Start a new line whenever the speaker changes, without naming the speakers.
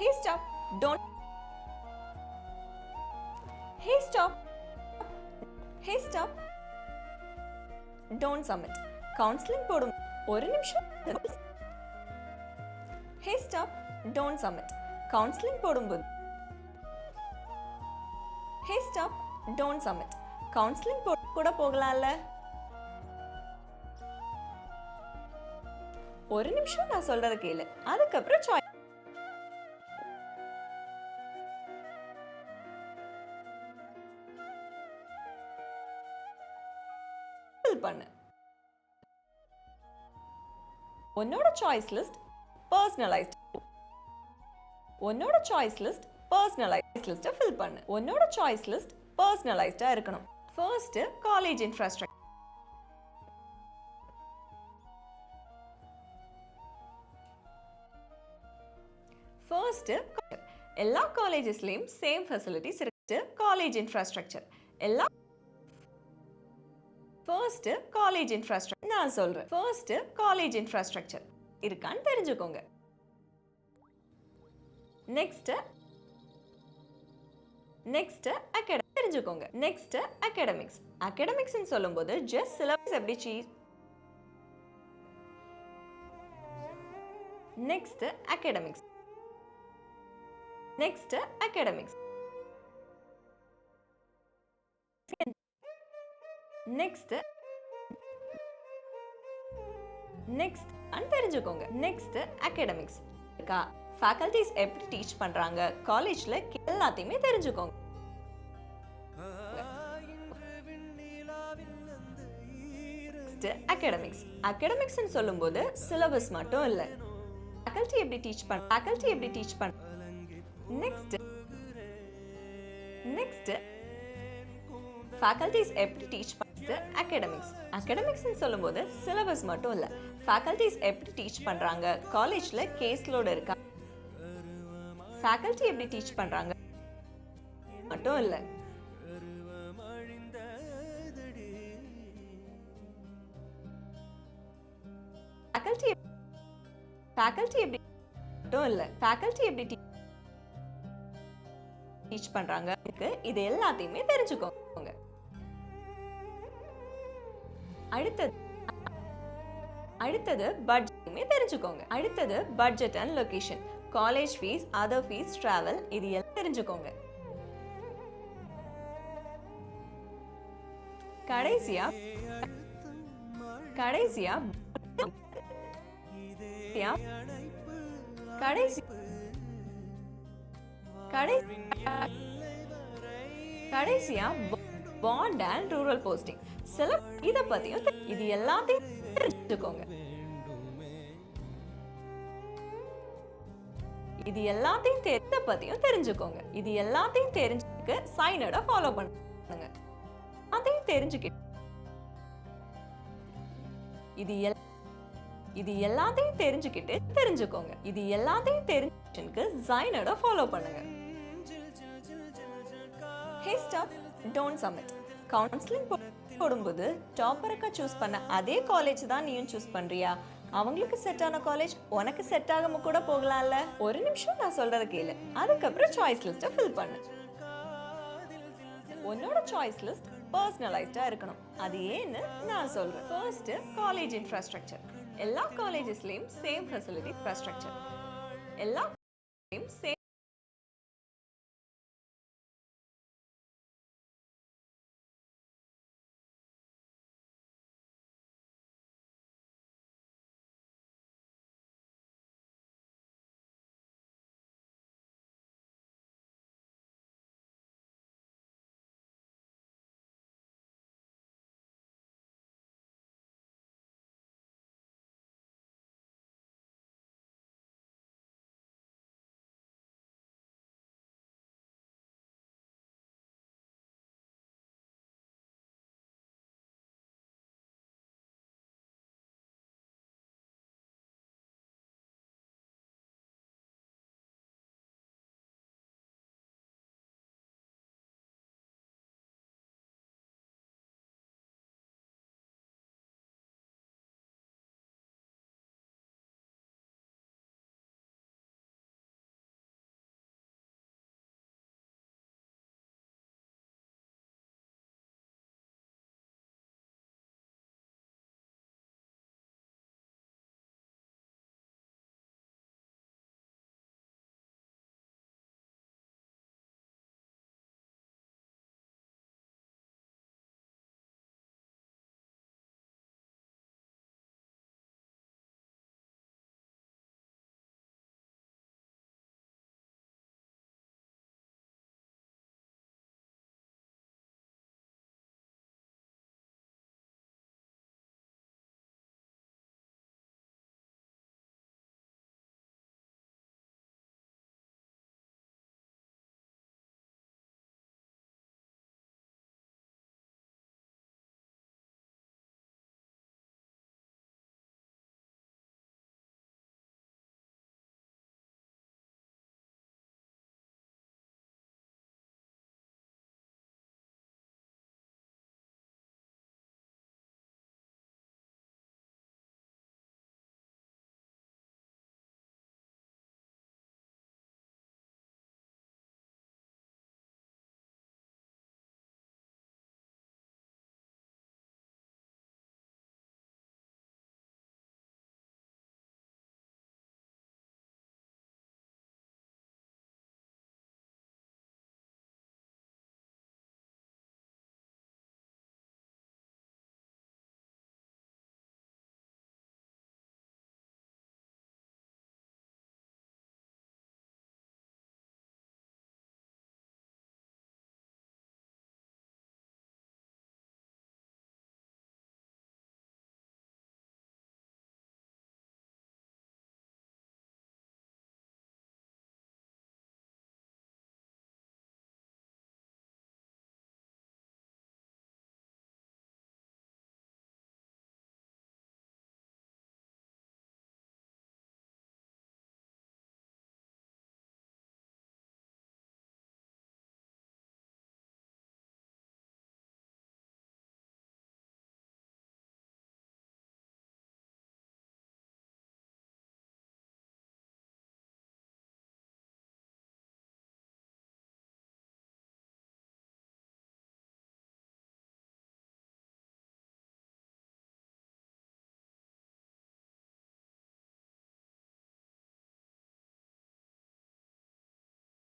Hey, stop. Don't. Hey, stop. Hey, stop. Don't submit. Counseling போடும் ஒரு நிமிஷம். Hey, stop. Don't submit. Counseling போடும்போது. Hey, stop. Don't submit. Counseling கூட போகலாம்ல. ஒரு நிமிஷம் நான் சொல்றத கேளு. அதுக்கப்புறம் சாய்ஸ் பண்ணு. உன்னோட சாய்ஸ் லிஸ்ட் பர்சனலைஸ்ட். உன்னோட சாய்ஸ் லிஸ்ட் பர்சனலைஸ்ட் லிஸ்ட்டை ஃபில் பண்ணு. உன்னோட சாய்ஸ் லிஸ்ட் பர்சனலைஸ்டா இருக்கணும். First college infrastructure. ஃபர்ஸ்ட் எல்லா காலேஜஸ்லயும் சேம் ஃபெசிலிட்டிஸ் இருக்கு. காலேஜ் இன்ஃப்ராஸ்ட்ரக்சர் எல்லா ஃபர்ஸ்ட் காலேஜ் இன்ஃப்ராஸ்ட்ரக்சர் நான் சொல்றேன். ஃபர்ஸ்ட் காலேஜ் இன்ஃப்ராஸ்ட்ரக்சர் இருக்கான்னு தெரிஞ்சுக்கோங்க. நெக்ஸ்ட் அகாடமிக்ஸ் தெரிஞ்சுக்கோங்க. Next academics. அகாடமிக்ஸ்னு சொல்லும்போது ஜஸ்ட் சிலபஸ் எப்படி next academics. Next academics. Next தெரிஞ்சுக்கோங்க. Next academics. ஃபேக்கல்டிஸ் எப்படி டீச் பண்றாங்க காலேஜ்ல எல்லாத்தையுமே தெரிஞ்சுக்கோங்க. Next academics. அகாடமிக்ஸ்னு சொல்லும்போது சிலபஸ் மட்டும் இல்ல, ஃபேக்கல்டி எப்படி டீச் பண்ண. நெக்ஸ்ட் ஃபேக்கல்டிஸ் எப்படி டீச் பண்ணுறது. அகாடமிக்ஸ். அகாடமிக்ஸ்னு சொல்லும்போது சிலபஸ் மட்டும் இல்லை, ஃபேக்கல்டிஸ் எப்படி டீச் பண்ணுறாங்க காலேஜில் கேஸ் லோடு இருக்கா, ஃபேக்கல்டி எப்படி டீச் பண்ணுறாங்க மட்டும் இல்லை, ஃபேக்கல்டி எப்படி மட்டும் இல்லை, ஃபேக்கல்டி எப்படி டீச் பண்றாங்க. இது எல்லாத்தையுமே தெரிஞ்சுக்கோங்க. அடுத்தது பட்ஜெட்டுமே தெரிஞ்சுக்கோங்க. அடுத்தது budget and location, college fees, other fees, travel, இது எல்லாம் தெரிஞ்சுக்கோங்க. கடைசியா பாண்ட் அண்ட் ரூரல் போஸ்டிங். சில இத பத்தியும் இது எல்லாத்தையும் தெரிஞ்சுக்கோங்க. இது எல்லாத்தையும் தெரிஞ்சுக்கோங்க. இது எல்லாத்தையும் தெரிஞ்சுக்க சைனட ஃபாலோ பண்ணுங்க. அதையும் தெரிஞ்சுக்கிட்டு இது எல்லாத்தையும் தெரிஞ்சுக்கோங்க. இது எல்லாத்தையும் தெரிஞ்சுக்கு சைனட ஃபாலோ பண்ணுங்க. Hey, stop. Don't submit. Counselling போடும்போது டாப்பருக்கு சூஸ் பண்ண அதே காலேஜ் தான் நீயும் சூஸ் பண்றியா? அவங்களுக்கு செட் ஆன காலேஜ் உனக்கு செட் ஆகாம கூட போகலாம்ல. ஒரு நிமிஷம் நான் சொல்றத கேளு. அதுக்கப்புறம் சாய்ஸ் லிஸ்ட்டை ஃபில் பண்ணு. உன்னோட சாய்ஸ் லிஸ்ட் பர்சனலைஸ்டா இருக்கணும். அது ஏன்னு நான் சொல்றேன். First college infrastructure. எல்லா காலேஜஸ்லயும் சேம் ஃபெசிலிட்டி இன்ஃப்ராஸ்ட்ரக்சர். எல்லா சேம்